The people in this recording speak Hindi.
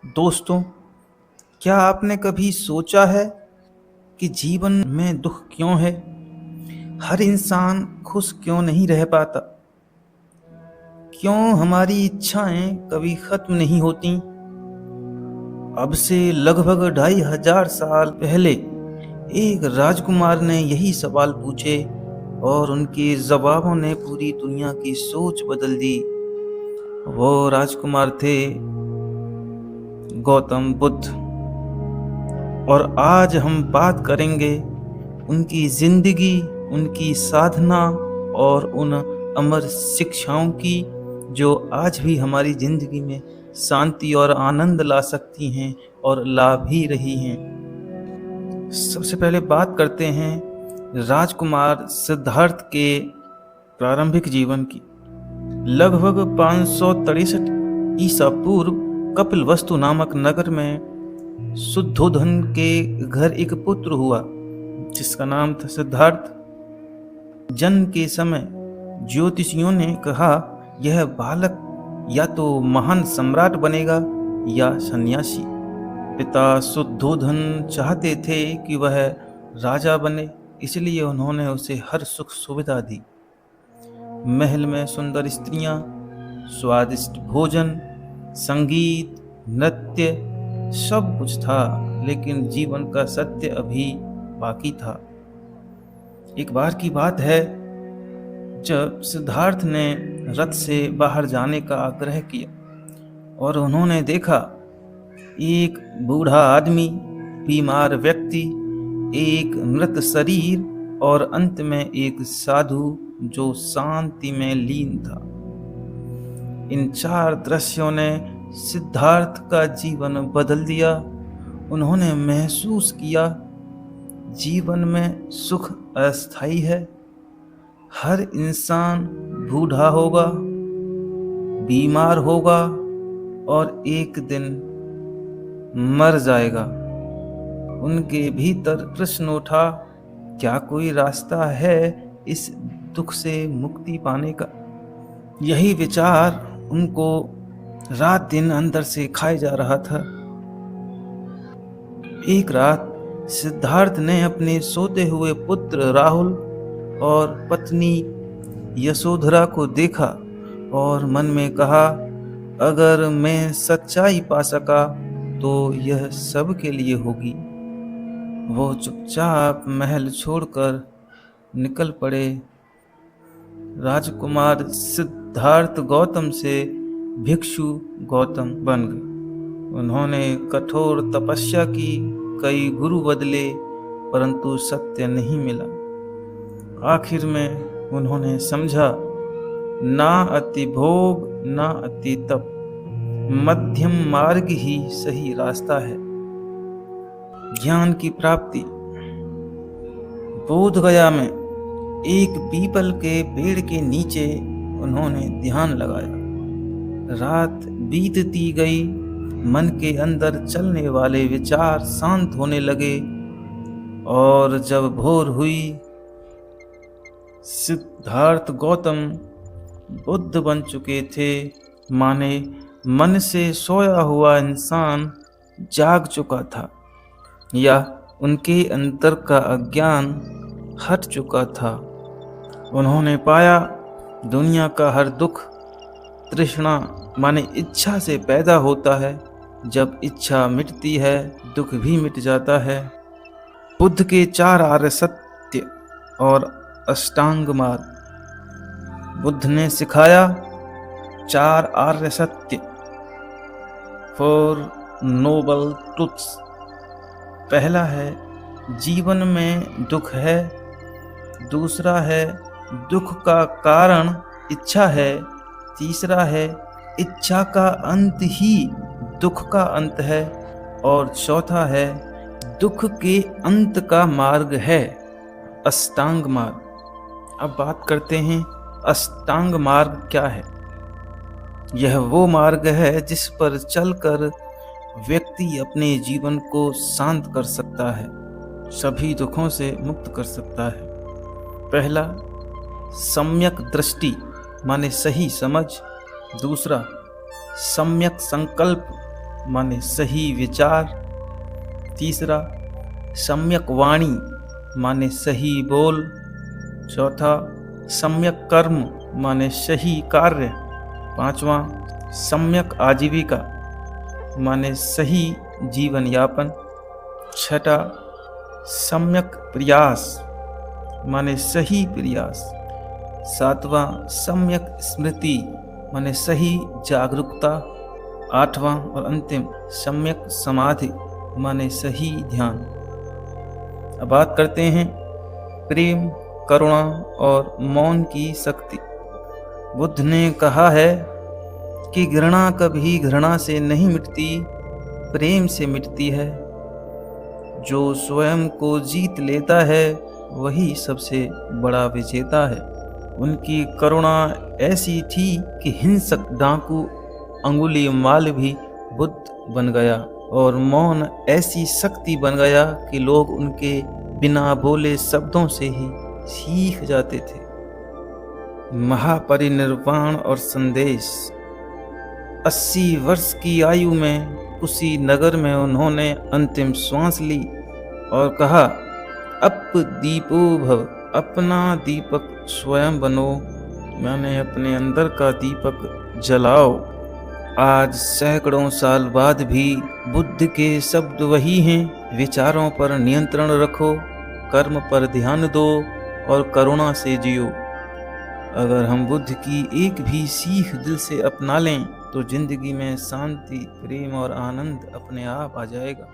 दोस्तों, क्या आपने कभी सोचा है कि जीवन में दुख क्यों है? हर इंसान खुश क्यों नहीं रह पाता? क्यों हमारी इच्छाएं कभी खत्म नहीं होती? अब से लगभग 2500 साल पहले एक राजकुमार ने यही सवाल पूछे और उनके जवाबों ने पूरी दुनिया की सोच बदल दी। वो राजकुमार थे गौतम बुद्ध। और आज हम बात करेंगे उनकी जिंदगी, उनकी साधना और उन अमर शिक्षाओं की जो आज भी हमारी जिंदगी में शांति और आनंद ला सकती हैं और ला भी रही हैं। सबसे पहले बात करते हैं राजकुमार सिद्धार्थ के प्रारंभिक जीवन की। लगभग 563 ईसा पूर्व कपिलवस्तु नामक नगर में शुद्धोधन के घर एक पुत्र हुआ जिसका नाम था सिद्धार्थ। जन्म के समय ज्योतिषियों ने कहा यह बालक या तो महान सम्राट बनेगा या सन्यासी। पिता शुद्धोधन चाहते थे कि वह राजा बने, इसलिए उन्होंने उसे हर सुख सुविधा दी। महल में सुंदर स्त्रियां, स्वादिष्ट भोजन, संगीत, नृत्य, सब कुछ था, लेकिन जीवन का सत्य अभी बाकी था। एक बार की बात है जब सिद्धार्थ ने रथ से बाहर जाने का आग्रह किया और उन्होंने देखा एक बूढ़ा आदमी, बीमार व्यक्ति, एक मृत शरीर और अंत में एक साधु जो शांति में लीन था। इन चार दृश्यों ने सिद्धार्थ का जीवन बदल दिया। उन्होंने महसूस किया जीवन में सुख अस्थायी है। हर इंसान बूढ़ा होगा, बीमार होगा और एक दिन मर जाएगा। उनके भीतर प्रश्न उठा, क्या कोई रास्ता है इस दुख से मुक्ति पाने का? यही विचार उनको रात दिन अंदर से खाए जा रहा था। एक रात सिद्धार्थ ने अपने सोते हुए पुत्र राहुल और पत्नी यशोधरा को देखा और मन में कहा, अगर मैं सच्चाई पा सका तो यह सब के लिए होगी। वो चुपचाप महल छोड़कर निकल पड़े। राजकुमार सिद्धार्थ गौतम से भिक्षु गौतम बन गए। उन्होंने कठोर तपस्या की, कई गुरु बदले, परंतु सत्य नहीं मिला। आखिर में उन्होंने समझा, ना अति भोग ना अति तप, मध्यम मार्ग ही सही रास्ता है। ज्ञान की प्राप्ति। बोध गया में एक पीपल के पेड़ के नीचे उन्होंने ध्यान लगाया। रात बीतती गई, मन के अंदर चलने वाले विचार शांत होने लगे और जब भोर हुई, सिद्धार्थ गौतम बुद्ध बन चुके थे। माने मन से सोया हुआ इंसान जाग चुका था या उनके अंतर का अज्ञान हट चुका था। उन्होंने पाया दुनिया का हर दुख तृष्णा माने इच्छा से पैदा होता है। जब इच्छा मिटती है, दुख भी मिट जाता है। बुद्ध के 4 आर्य सत्य और अष्टांग मार्ग। बुद्ध ने सिखाया 4 आर्य सत्य, 4 नोबल ट्रुथ्स। पहला है जीवन में दुख है। दूसरा है दुख का कारण इच्छा है। तीसरा है इच्छा का अंत ही दुख का अंत है। और चौथा है दुख के अंत का मार्ग है अष्टांग मार्ग। अब बात करते हैं अष्टांग मार्ग क्या है। यह वो मार्ग है जिस पर चलकर व्यक्ति अपने जीवन को शांत कर सकता है, सभी दुखों से मुक्त कर सकता है। पहला सम्यक दृष्टि माने सही समझ। दूसरा सम्यक संकल्प माने सही विचार। तीसरा, सम्यक वाणी माने सही बोल। चौथा, सम्यक कर्म माने सही कार्य। पांचवा, सम्यक आजीविका माने सही जीवन यापन। छठा, सम्यक प्रयास माने सही प्रयास। सातवां, सम्यक स्मृति माने सही जागरूकता। आठवां और अंतिम, सम्यक समाधि माने सही ध्यान। अब बात करते हैं प्रेम, करुणा और मौन की शक्ति। बुद्ध ने कहा है कि घृणा कभी घृणा से नहीं मिटती, प्रेम से मिटती है। जो स्वयं को जीत लेता है वही सबसे बड़ा विजेता है। उनकी करुणा ऐसी थी कि हिंसक डाकू अंगुली माल भी बुद्ध बन गया, और मौन ऐसी शक्ति बन गया कि लोग उनके बिना बोले शब्दों से ही सीख जाते थे। महापरिनिर्वाण और संदेश। 80 वर्ष की आयु में उसी नगर में उन्होंने अंतिम श्वास ली और कहा, अप दीपो भव, अपना दीपक स्वयं बनो, मैंने अपने अंदर का दीपक जलाओ। आज सैकड़ों साल बाद भी बुद्ध के शब्द वही हैं। विचारों पर नियंत्रण रखो, कर्म पर ध्यान दो और करुणा से जियो। अगर हम बुद्ध की एक भी सीख दिल से अपना लें तो जिंदगी में शांति, प्रेम और आनंद अपने आप आ जाएगा।